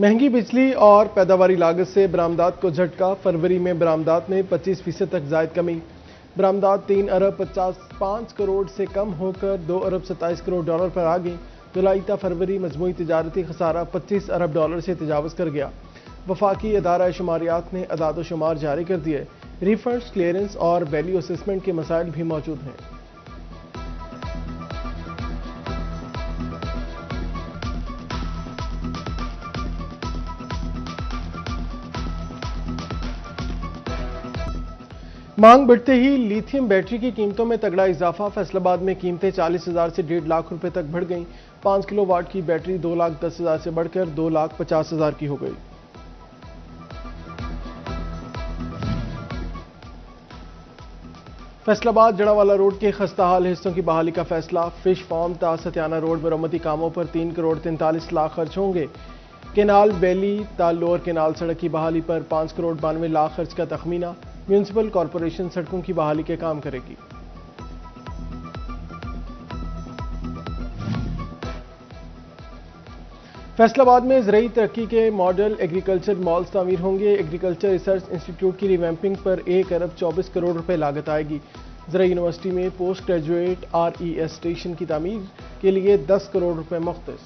महंगी बिजली और पैदावारी लागत से बरामदात को झटका। फरवरी में बरामदात में 25% तक जायद कमी। बरामदात 3 अरब 55 करोड़ से कम होकर 2 अरब 27 करोड़ डॉलर पर आ गई। जुलाई ता फरवरी मजमूई तिजारती खसारा 25 अरब डॉलर से तजावज़ कर गया। वफाकी अदारा शुमारियात ने अदाद शुमार जारी कर दिए। रिफंड्स, क्लियरेंस और वैल्यू असेसमेंट के मसाइल भी मौजूद हैं। मांग बढ़ते ही लिथियम बैटरी की कीमतों में तगड़ा इजाफा। फैसलाबाद में कीमतें 40,000 से 1.5 लाख रुपए तक बढ़ गईं। 5 किलोवाट की बैटरी 2,10,000 से बढ़कर 2,50,000 की हो गई। फैसलाबाद जड़ावाला रोड के खस्ताहाल हिस्सों की बहाली का फैसला। फिश फार्म ता सत्याना रोड मरम्मती कामों पर 3 करोड़ 43 लाख खर्च होंगे। केनाल वैली ता लोअर केनाल सड़क की बहाली पर 5 करोड़ 92 लाख खर्च का तखमीना। म्यूनिसिपल कॉरपोरेशन सड़कों की बहाली के काम करेगी। फैसलाबाद में ज़रई तरक्की के मॉडल एग्रीकल्चर मॉल्स तामीर होंगे। एग्रीकल्चर रिसर्च इंस्टीट्यूट की रिवैम्पिंग पर 1 अरब 24 करोड़ रुपए लागत आएगी। ज़रई यूनिवर्सिटी में पोस्ट ग्रेजुएट RES स्टेशन की तामीर के लिए 10 करोड़ रुपए मुख्तस।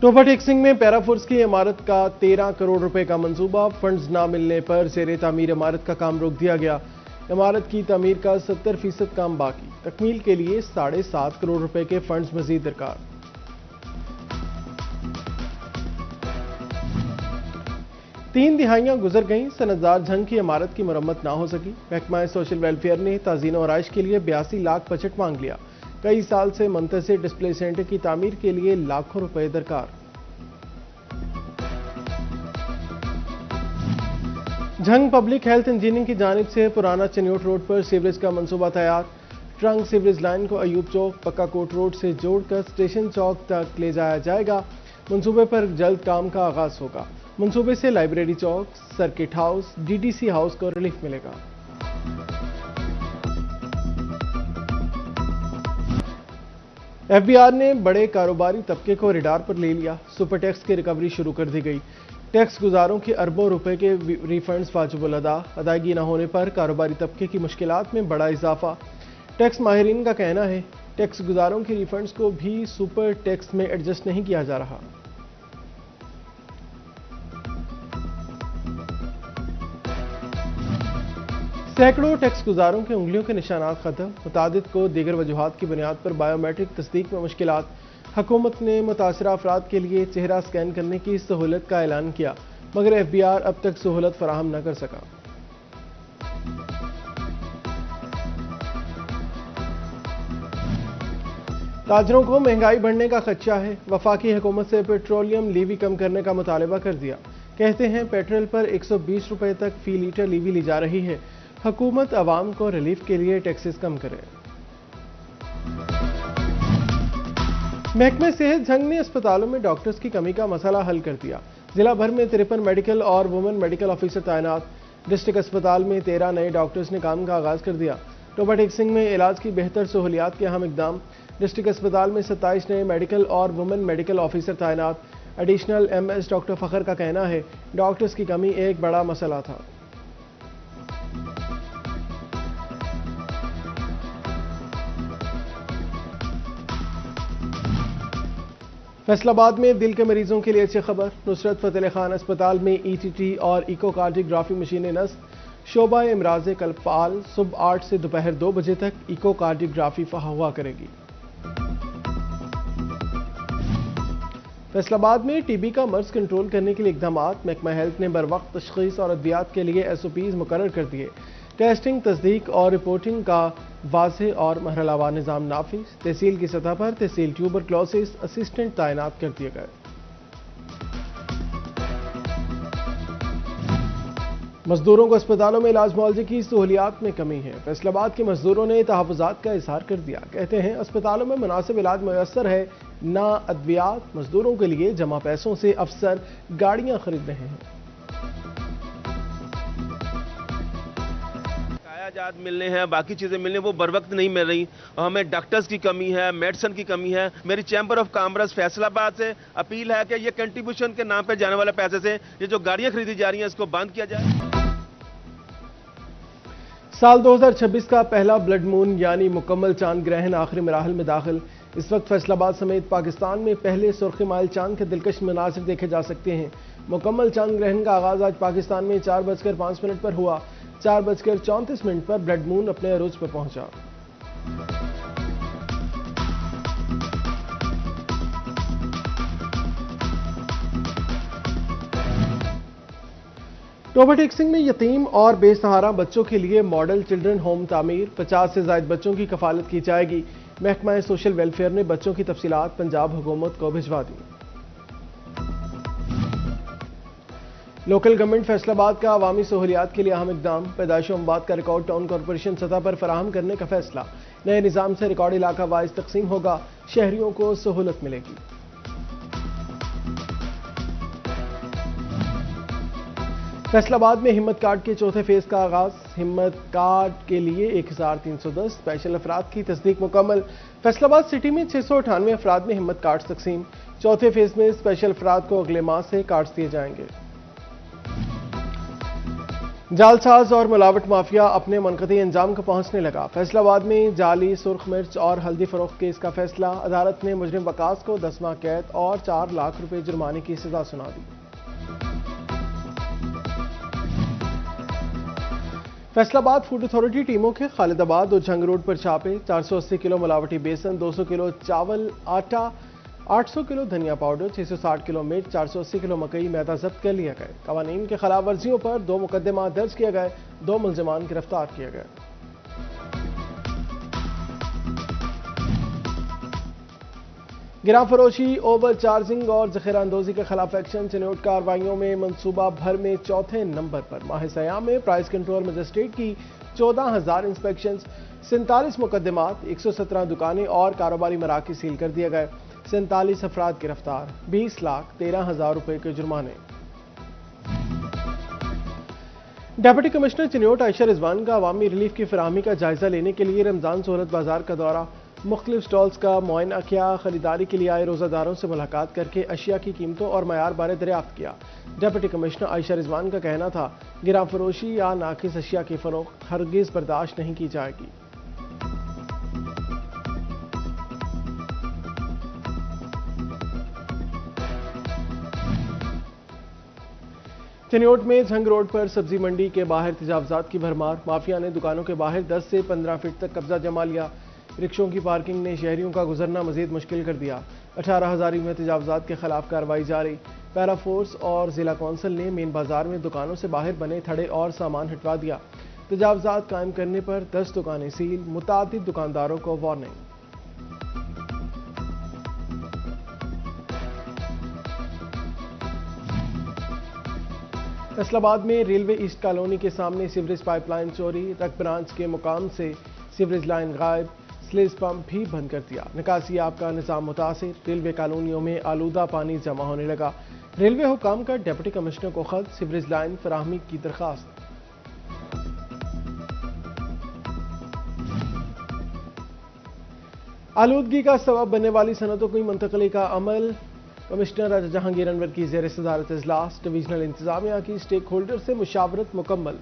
टोबा टेक्सिंग में पैराफोर्स की इमारत का 13 करोड़ रुपए का मंसूबा। फंड्स ना मिलने पर ज़ेरे तामीर इमारत का काम रोक दिया गया। इमारत की तामीर का 70% काम बाकी। तकमील के लिए 7.5 करोड़ रुपए के फंड्स मजीद दरकार। तीन दिहाइयां गुजर गईं, सनतजार झंग की इमारत की मरम्मत ना हो सकी। महकमा सोशल वेलफेयर ने ताज़ीन और आइश के लिए 82 लाख बजट मांग लिया। कई साल से मुंतज़िर डिस्प्ले सेंटर की तामीर के लिए लाखों रुपए दरकार। झंग पब्लिक हेल्थ इंजीनियरिंग की जानिब से पुराना चन्योट रोड पर सीवरेज का मंसूबा तैयार। ट्रंक सीवरेज लाइन को अयूब चौक पक्का कोट रोड से जोड़कर स्टेशन चौक तक ले जाया जाएगा। मंसूबे पर जल्द काम का आगाज होगा। मंसूबे से लाइब्रेरी चौक, सर्किट हाउस, DDC हाउस को रिलीफ मिलेगा। FBI ने बड़े कारोबारी तबके को रिडार पर ले लिया। सुपर टैक्स की रिकवरी शुरू कर दी गई। टैक्स गुजारों के अरबों रुपए के रिफंड्स वाजिबुल अदा। अदायगी न होने पर कारोबारी तबके की मुश्किलात में बड़ा इजाफा। टैक्स माहिरीन का कहना है टैक्स गुजारों के रिफंड्स को भी सुपर टैक्स में एडजस्ट नहीं किया जा रहा। सैकड़ों टैक्स गुजारों के उंगलियों के निशानात खत्म। मुतादिद को दीगर वजूहात की बुनियाद पर बायोमेट्रिक तस्दीक में मुश्किलात। हुकूमत ने मुतासरा अफराद के लिए चेहरा स्कैन करने की सहूलत का ऐलान किया, मगर FBI अब तक सहूलत फराहम न कर सका। ताजरों को महंगाई बढ़ने का खदशा है। वफाकी हुकूमत से पेट्रोलियम लीवी कम करने का मुतालबा कर दिया। कहते हैं पेट्रोल पर 120 रुपए तक फी लीटर लीवी ली जा रही है। हुकूमत अवाम को रिलीफ के लिए टैक्सेस कम करे। महकमे सेहत झंग ने अस्पतालों में डॉक्टर्स की कमी का मसला हल कर दिया। जिला भर में 53 मेडिकल और वुमेन मेडिकल ऑफिसर तैनात। डिस्ट्रिक्ट अस्पताल में 13 नए डॉक्टर्स ने काम का आगाज कर दिया। टोबा टेक्सिंग में इलाज की बेहतर सहूलियात के अहम इकदाम। डिस्ट्रिक्ट अस्पताल में 27 नए मेडिकल और वुमेन मेडिकल ऑफिसर तैनात। एडिशनल MS डॉक्टर फखर का कहना है डॉक्टर्स की कमी एक बड़ा मसला था। फैसलाबाद में दिल के मरीजों के लिए अच्छी खबर। नुसरत फतेह अली खान अस्पताल में ETT और इकोकार्डियोग्राफी मशीनें नस्ब। शोबा इमराज कल्पाल सुबह 8 से दोपहर 2 बजे तक इकोकार्डियोग्राफी हुआ करेगी। फैसलाबाद में TB का मर्ज कंट्रोल करने के लिए इकदाम। महकमा हेल्थ ने बर वक्त तशखीस और अद्वियात के लिए SOPs मुकर्रर कर दिए। टेस्टिंग, तस्दीक और रिपोर्टिंग का वाज़ेह और मरहलावार निज़ाम नाफिज। तहसील की सतह पर तहसील ट्यूबरक्लोसिस असिस्टेंट तैनात कर दिए गए। मजदूरों को अस्पतालों में इलाज मुआवजे की सहूलियात में कमी है। फैसलाबाद के मजदूरों ने तहफ़्फ़ुज़ात का इजहार कर दिया। कहते हैं अस्पतालों में मुनासिब इलाज मुयस्सर है, ना अद्वियात। मजदूरों के लिए जमा पैसों से अफसर गाड़ियां खरीद रहे हैं। इलाजात मिलने हैं, बाकी चीज़ें मिलने वो बर वक्त नहीं मिल रही और हमें डॉक्टर्स की कमी है, मेडिसिन की कमी है। मेरी चैम्बर ऑफ कॉमर्स फैसलाबाद से अपील है कि ये कंट्रीब्यूशन के नाम पर जाने वाले पैसे से ये जो गाड़ियाँ खरीदी जा रही हैं इसको बंद किया जाए। साल 2026 का पहला ब्लड मून यानी मुकम्मल चांद ग्रहण आखिरी मराहल में दाखिल। इस वक्त फैसलाबाद समेत पाकिस्तान में पहले सुर्खी माइल चांद के दिलकश मनासिर देखे जा सकते हैं। मुकम्मल चांद ग्रहण का आगाज आज पाकिस्तान में 4:05 पर हुआ। 4:34 पर ब्लड मून अपने अरूज पर पहुंचा। टोबा टेकसिंग में यतीम और बेसहारा बच्चों के लिए मॉडल चिल्ड्रन होम तामीर। 50 से ज्यादा बच्चों की कफालत की जाएगी। महकमा सोशल वेलफेयर ने बच्चों की तफसीलात पंजाब हुकूमत को भिजवा दी। लोकल गवर्नमेंट फैसलाबाद का अवामी सहूलियात के लिए अहम इकदाम। पैदाइश अमवात का रिकॉर्ड टाउन कॉरपोरेशन सतह पर फराहम करने का फैसला। नए निज़ाम से रिकॉर्ड इलाका वाइज तकसीम होगा, शहरियों को सहूलत मिलेगी। फैसलाबाद में हिम्मत कार्ड के चौथे फेज का आगाज। हिम्मत कार्ड के लिए 1310 स्पेशल अफराद की तस्दीक मुकम्मल। फैसलाबाद सिटी में 698 अफराद में हिम्मत कार्ड तकसीम। चौथे फेज में स्पेशल अफराद को अगले माह से कार्ड दिए जाएंगे। जालसाज और मिलावट माफिया अपने मनकती अंजाम को पहुंचने लगा। फैसलाबाद में जाली सुर्ख मिर्च और हल्दी फरोख्त केस का फैसला। अदालत ने मुजरिम वकास को 10 माह कैद और 4 लाख रुपए जुर्माने की सजा सुना दी। फैसलाबाद फूड अथॉरिटी टीमों के खालिदाबाद और जंग रोड पर छापे। 480 किलो मिलावटी बेसन, 200 किलो चावल आटा, 800 किलो धनिया पाउडर, 660 किलो मिर्च, 480 किलो मकई मैदा जब्त कर लिया गया। कवानीन के खिलाफ वर्जियों पर 2 मुकदमा दर्ज किया गया। 2 मुलजमान गिरफ्तार किए गए। गिरां फरोशी, ओवर चार्जिंग और जखीरा अंदोजी के खिलाफ एक्शन। चिनौट कार्रवाइयों में मनसूबा भर में चौथे नंबर पर। माह सयाम में प्राइस कंट्रोल मजिस्ट्रेट की 14,000 इंस्पेक्शन, 47 मुकदमात, 117 दुकानें और कारोबारी मराकज़ सील कर दिए गए। 47 अफराद गिरफ्तार, 20,13,000 रुपए के जुर्माने। डेप्यूटी कमिश्नर चिन्योट आयशा रिजवान का अवामी रिलीफ की फराहमी का जायजा लेने के लिए रमजान सहूलत बाजार का दौरा। मुख्तलिफ स्टॉल्स का मुआयना किया। खरीदारी के लिए आए रोजादारों से मुलाकात करके अशिया की कीमतों और मयार बारे दरियाफ्त किया। डेप्यूटी कमिश्नर आयशा रिजवान का कहना था, गिरां फरोशी या नाकिस अशिया की फरोख्त हरगिज बर्दाश्त नहीं की जाएगी। चिन्योट में झंग रोड पर सब्जी मंडी के बाहर तजावजात की भरमार। माफिया ने दुकानों के बाहर 10 से 15 फीट तक कब्जा जमा लिया। रिक्शों की पार्किंग ने शहरियों का गुजरना मजीद मुश्किल कर दिया। 18,000 में तजावजात के खिलाफ कार्रवाई जारी। पैरा फोर्स और जिला कौंसिल ने मेन बाजार में दुकानों से बाहर बने थड़े और सामान हटवा दिया। तजावजात कायम करने पर 10 दुकानें सील, मुतादिद दुकानदारों को वार्निंग। फैसलाबाद में रेलवे ईस्ट कॉलोनी के सामने सीवरेज पाइपलाइन चोरी। रक ब्रांच के मुकाम से सीवरेज लाइन गायब। स्लेज पंप भी बंद कर दिया। निकासी आब का निजाम मुतासिर। रेलवे कॉलोनियों में आलूदा पानी जमा होने लगा। रेलवे हुकाम का डिप्टी कमिश्नर को खत। सीवरेज लाइन फराहमी की दरखास्त। आलूदगी का सबब बनने वाली सनतों की मुंतकली का अमल। कमिश्नर राजा जहांगीर अनवर की ज़ेर सदारत इजलास। डिवीजनल इंतजामिया की स्टेक होल्डर से मुशावरत मुकम्मल।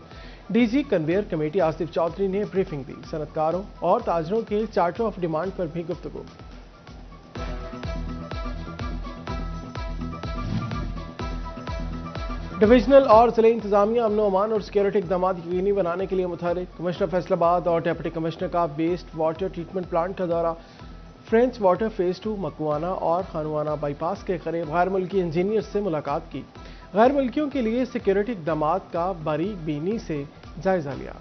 DG convener committee Asif Chaudhry ने ब्रीफिंग दी। सनतकारों और ताजरों के चार्टर ऑफ डिमांड पर भी गुफ्तगू। डिवीजनल और जिले इंतजामिया अमन अमान और सिक्योरिटी इकदाम यकीनी बनाने के लिए मुतहरिक। कमिश्नर फैसलाबाद और डिप्टी कमिश्नर का वेस्ट वाटर ट्रीटमेंट प्लांट का दौरा। फ्रेंच वाटर फेज 2 मकवाना और खानवाना बाईपास के करीब गैर मुल्की इंजीनियर से मुलाकात की। गैर मुल्कियों के लिए सिक्योरिटी इकदाम का बारीक बीनी से जायजा लिया।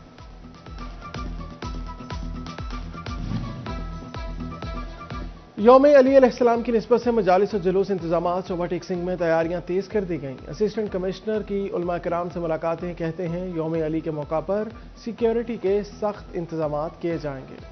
यौम अली अलैहिस्सलाम की निस्बत से मजालिस और जुलूस इंतजाम टोबा टेकसिंग में तैयारियां तेज कर दी गईं। असिस्टेंट कमिश्नर की उलमा कराम से मुलाकातें। कहते हैं यौम अली के मौका पर सिक्योरिटी के सख्त इंतजाम किए जाएंगे।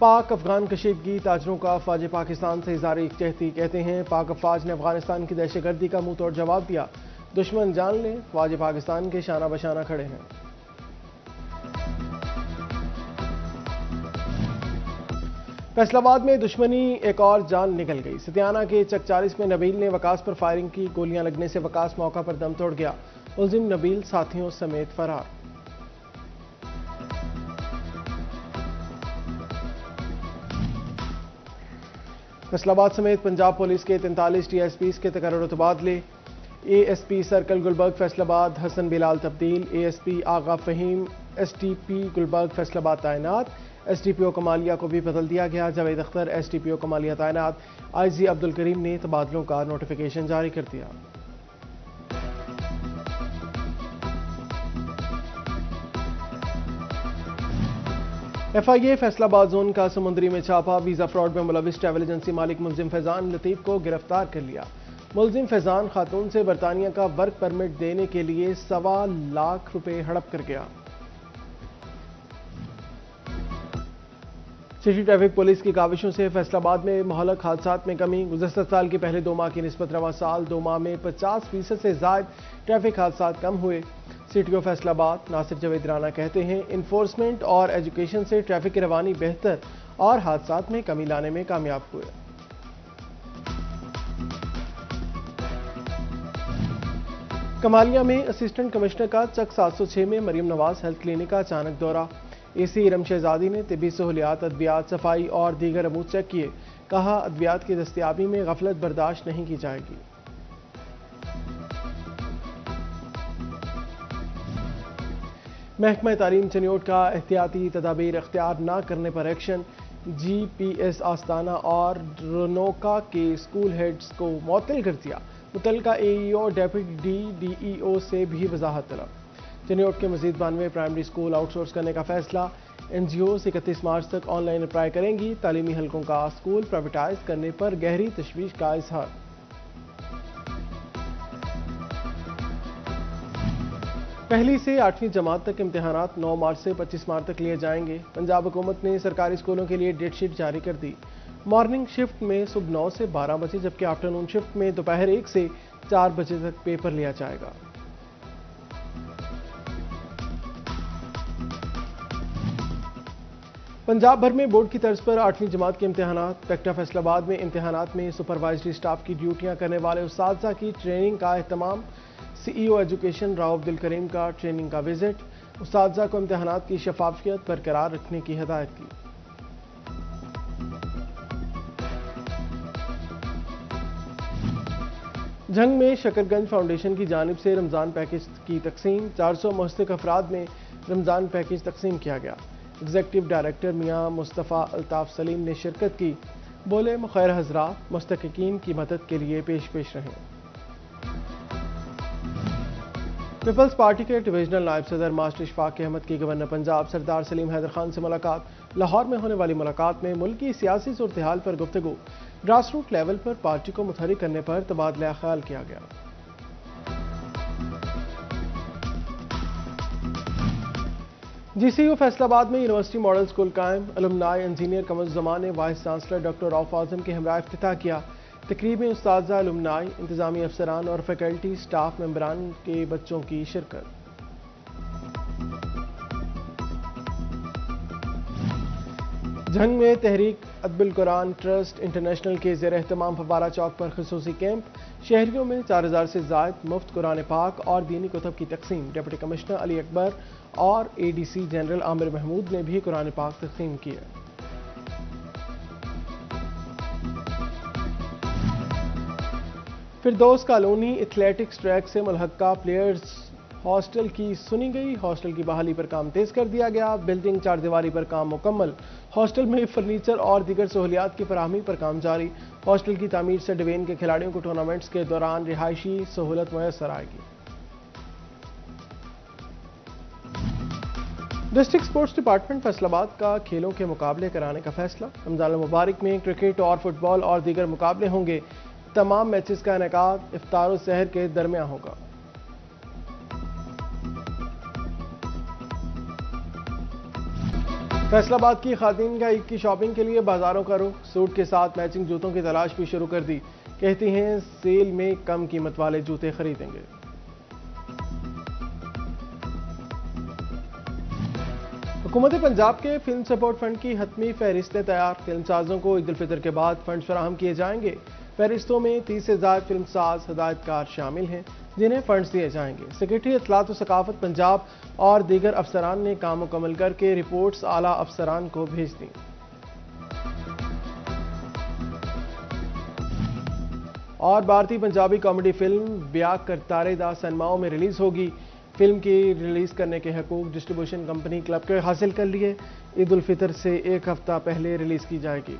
पाक अफगान कशीदगी ताजरों का अफवाज पाकिस्तान से इज़हार यकजहती। कहते हैं पाक अफवाज ने अफगानिस्तान की दहशतगर्दी का मुंह तोड़ जवाब दिया। दुश्मन जान ले, ख्वाज पाकिस्तान के शाना बशाना खड़े हैं। फैसलाबाद में दुश्मनी एक और जान निकल गई। सतियाना के चक 40 में नबील ने वकास पर फायरिंग की। गोलियां लगने से वकास मौका पर दम तोड़ गया। मुलजिम नबील साथियों समेत फरार। फैसलाबाद समेत पंजाब पुलिस के 43 TSPs के तकर्रुर तबादले। ASP सर्कल गुलबर्ग फैसलाबाद हसन बिलाल तब्दील। ASP आगा फहीम STP गुलबर्ग फैसलाबाद तैनात। SDPO कमालिया को भी बदल दिया गया। जावेद अख्तर SDPO कमालिया तैनात। IG अब्दुल करीम ने तबादलों का नोटिफिकेशन जारी कर दिया। FIA फैसलाबाद जोन का समुद्री में छापा। वीजा फ्रॉड में मुलविस ट्रैवल एजेंसी मालिक मुलजिम फैजान लतीफ को गिरफ्तार कर लिया। मुलजिम फैजान खातून से बरतानिया का वर्क परमिट देने के लिए ₹1.25 लाख हड़प कर गया। सिटी ट्रैफिक पुलिस की काविशों से फैसलाबाद में महलक हादसात में कमी। गुज़श्ता साल के पहले 2 माह की निस्बत रवा साल 2 माह में 50% से ज्यादा ट्रैफिक हादसात कम हुए। CTO फैसलाबाद नासिर जवेद राना कहते हैं, इन्फोर्समेंट और एजुकेशन से ट्रैफिक की रवानी बेहतर और हादसात में कमी लाने में कामयाब हुए। कमालिया में असिस्टेंट कमिश्नर का चक 706 में मरियम नवाज हेल्थ क्लिनिक का अचानक दौरा। AC इरम शहजादी ने तिब्बी सहूलियात, अद्वियात, सफाई और दीगर अमूर चेक किए। कहा, अद्वियात की दस्तियाबी में गफलत बर्दाश्त नहीं की जाएगी। महकमा तालीम चनियोट का एहतियाती तदाबीर इख्तियार न करने पर एक्शन। GPS आस्ताना और रनोका के स्कूल हेड्स को मुअत्तल कर दिया। मुतल्लिका AEO डेप्यूटी DEO से भी वजाहत तलब। चनियोट के मजीद 92 प्राइमरी स्कूल आउटसोर्स करने का फैसला। NGOs 31 मार्च तक ऑनलाइन अप्लाई करेंगी। तालीमी हलकों का स्कूल प्राइवेटाइज करने पर गहरी तशवीश का इजहार। पहली से 8वीं जमात तक इम्तिहानात 9 मार्च से 25 मार्च तक लिए जाएंगे। पंजाब हुकूमत ने सरकारी स्कूलों के लिए डेट शीट जारी कर दी। मॉर्निंग शिफ्ट में सुबह 9 से 12 बजे, जबकि आफ्टरनून शिफ्ट में दोपहर 1 से 4 बजे तक पेपर लिया जाएगा। पंजाब भर में बोर्ड की तर्ज पर 8वीं जमात के इम्तिहानात। पेक्टा फैसलाबाद में इम्तिहानात में सुपरवाइजरी स्टाफ की ड्यूटियां करने वाले उस्तादजा की ट्रेनिंग का एहतमाम। CEO एजुकेशन राव अब्दुल करीम का ट्रेनिंग का विजिट। उस्तादजा को इम्तिहानात की शफाफियत बरकरार रखने की हिदायत की। जंग में शकरगंज फाउंडेशन की जानिब से रमजान पैकेज की तकसीम। 400 मुस्तक अफराद में रमजान पैकेज तकसीम किया गया। एग्जीक्यूटिव डायरेक्टर मियां मुस्तफ़ा अल्ताफ सलीम ने शिरकत की। बोले, मुखैर हजरात मुस्तहिकीन की मदद के लिए पेश रहें। पीपल्स पार्टी के डिविजनल नायब सदर मास्टर इशफाक अहमद की गवर्नर पंजाब सरदार सलीम हैदर खान से मुलाकात। लाहौर में होने वाली मुलाकात में मुल्क की सियासी सूरत हाल पर गुफ्तगू। ग्रास रूट लेवल पर पार्टी को मुतहरिक करने पर तबादला ख्याल किया गया। GCU फैसलाबाद में यूनिवर्सिटी मॉडल स्कूल कायम। अलुमनाई इंजीनियर कमरुज़्ज़मान ने वाइस चांसलर डॉक्टर रऊफ आज़म के हमरा इफ्तिताह किया। तकरीब में उस्तादजा, अलुमनाई, इंतजामी अफसरान और फैकल्टी स्टाफ मेंबरान के बच्चों की शिरकत। जंग में तहरीक अदबुल कुरान ट्रस्ट इंटरनेशनल के ज़ेर एहतमाम फवारा चौक पर खुसूसी कैंप। शहरियों में 4000 से ज़ायद मुफ्त कुरान पाक और दीनी कुतब की तकसीम। डिप्टी कमिश्नर अली अकबर और ADC जनरल आमिर महमूद ने भी कुरान पाक तकसीम किए। फिरदौस कॉलोनी एथलेटिक्स ट्रैक से मुल्हक्का प्लेयर्स हॉस्टल की सुनी गई। हॉस्टल की बहाली पर काम तेज कर दिया गया। बिल्डिंग 4 दीवारी पर काम मुकम्मल। हॉस्टल में फर्नीचर और दीगर सहूलियात की फराहमी पर काम जारी। हॉस्टल की तामीर से डिवीजन के खिलाड़ियों को टूर्नामेंट्स के दौरान रिहायशी सहूलत मुयसर आएगी। डिस्ट्रिक्ट स्पोर्ट्स डिपार्टमेंट फैसलाबाद का खेलों के मुकाबले कराने का फैसला। रमजान मुबारक में क्रिकेट और फुटबॉल और दीगर मुकाबले होंगे। तमाम मैचेस का इनेकाद इफ्तार और सहर के दरमियान होगा। फैसलाबाद की खातून का ईद की शॉपिंग के लिए बाजारों का रुख। सूट के साथ मैचिंग जूतों की तलाश भी शुरू कर दी। कहती हैं सेल में कम कीमत वाले जूते खरीदेंगे। हुकूमत पंजाब के फिल्म सपोर्ट फंड की हतमी फहरिस्तें तैयार। फिल्म साजों को ईद उल फितर के बाद फंड फराहम किए जाएंगे। फहरिस्तों में 30 से ज़ायद फिल्म साज हदायतकार शामिल हैं जिन्हें फंड्स दिए जाएंगे। सेक्रेटरी इत्तलात व सकाफत पंजाब और दीगर अफसरान ने काम मुकम्मल करके रिपोर्ट्स आला अफसरान को भेज दी। और भारतीय पंजाबी कॉमेडी फिल्म ब्याह करतारे दा सिनेमाओं में रिलीज होगी। फिल्म की रिलीज करने के हकूक डिस्ट्रीब्यूशन कंपनी क्लब के हासिल कर लिए। ईद उल फितर से एक हफ्ता पहले रिलीज की जाएगी।